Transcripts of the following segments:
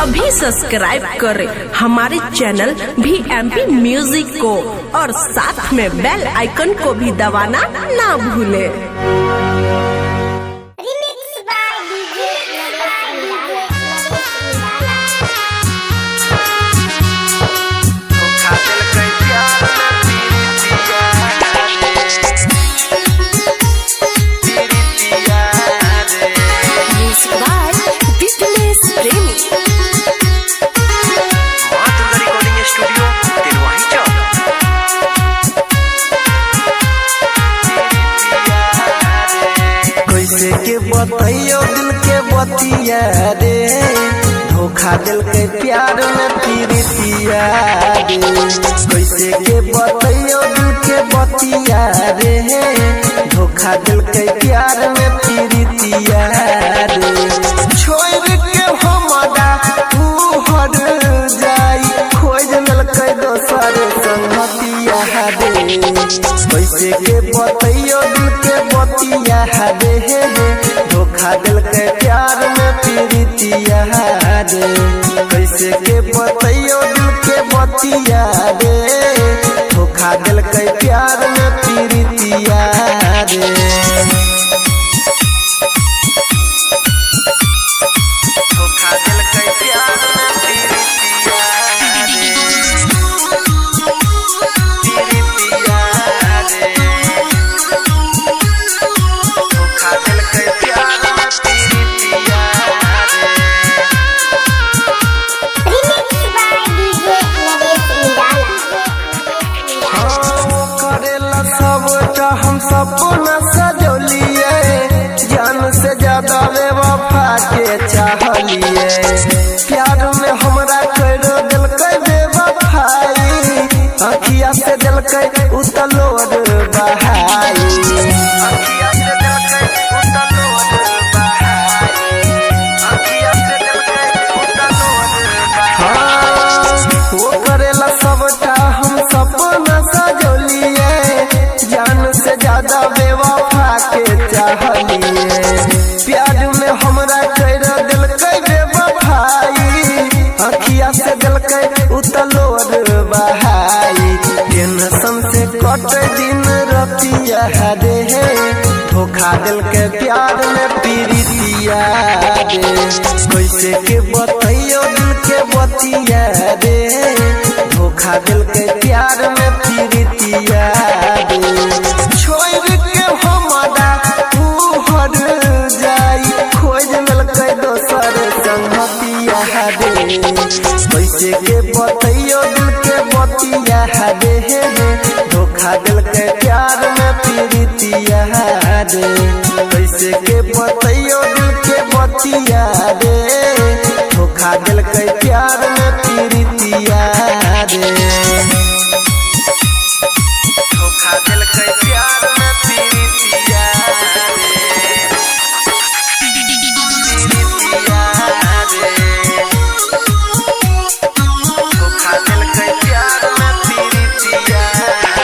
अभी सब्सक्राइब करें हमारे चैनल VMP म्यूजिक को और साथ में बेल आइकन को भी दबाना ना भूलें। के बताइयो दिल के बतिया रे, धोखा दिल के प्यार में पीरितिया रे। कैसे के बताइयो दिल के बतिया रे, धोखा दिल के प्यार में पीरितिया रे। छोड़ के हमरा तू हर जाई, खोज ललकै दोसर संगतिया रे। कैसे के बताइयो दिल के बतिया रे, धोखा दिल के प्यार में पीरितिया रे। कैसे के बताइयो दिल के बतिया रे, धोखा दिल के प्यार में पीरितिया रे। हम सपना सजोलिए, जान से ज्यादा बेवफा के चाहलिए। प्यार में हमरा कर दिलकै बेवफाई, अखिया से दिलकै उतलोर बहाई। वो करेला सबटा हम सपना सजोलिए, जान से ज्यादा बेवफा के चाहलिए। प्यार में हमरा कर दिलकै बेवफाई, अखिया से दिलकै उतलोर बहाई। टेंशन से कट दिन रतिया रे, धोखा दिल के प्यार में पीरितिया रे। कैसे के बताइयो दिल के बतिया रे, धोखा दिल के प्यार में पीरितिया रे। छोड़ के हमरा तू हर जाई, खोज ललकै दोसर संगतिया रे। कैसे के बताइयो दिल के बतिया रे, धोखा दिल के प्यार में पीरितिया रे। कैसे के बताइयो दिल के बतिया रे, धोखा दिल के प्यार में पीरितिया रे। धोखा दिल के प्यार में पीरितिया रे, पीरितिया रे। धोखा दिल के प्यार में पीरितिया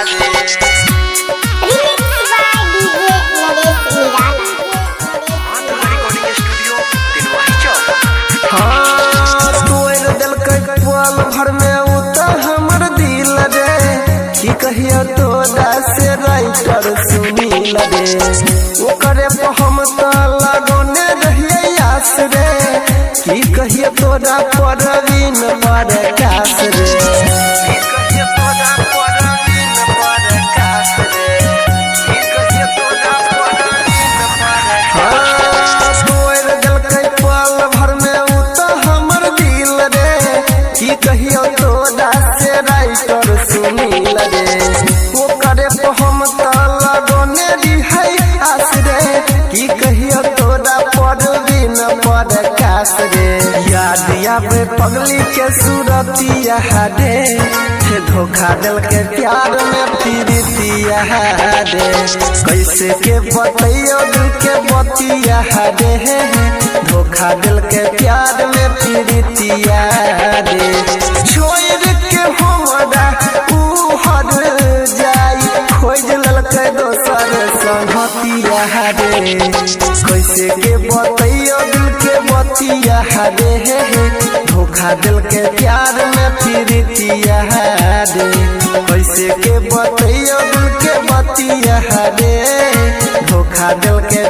रे। हाँ तोड़ दिलकै पल भर में उत हमर दिल रे, की कहियो तोरा से राइटर सुनील रे। ओकरे पे हम तो लगौने रहिए आस रे, की कहियो तोरा परवीन बरकास रे। कहियो तोरा से राइटर सुनील रे, ओकरे पे हम तो लगौने रहिए आस रे, की कहियो तोरा परवीन बरकास रे। याद आवे पगली के सूरतिया रे, धोखा दिल के प्यार में पीरितिया रे। कैसे के बताइयो दिल के बतिया रे, धोखा दिल के प्यार में पीरितिया रे। छोड़ के हमरा ऊ हर जाई, खोज ललकै दोसर संगतिया रे। कैसे के बताइयो दिल के बतिया रे, धोखा धोखा दिल के प्यार में प्रीतिया रे। कैसे के बतैयो दिल के बतिया रे, धोखा दिल के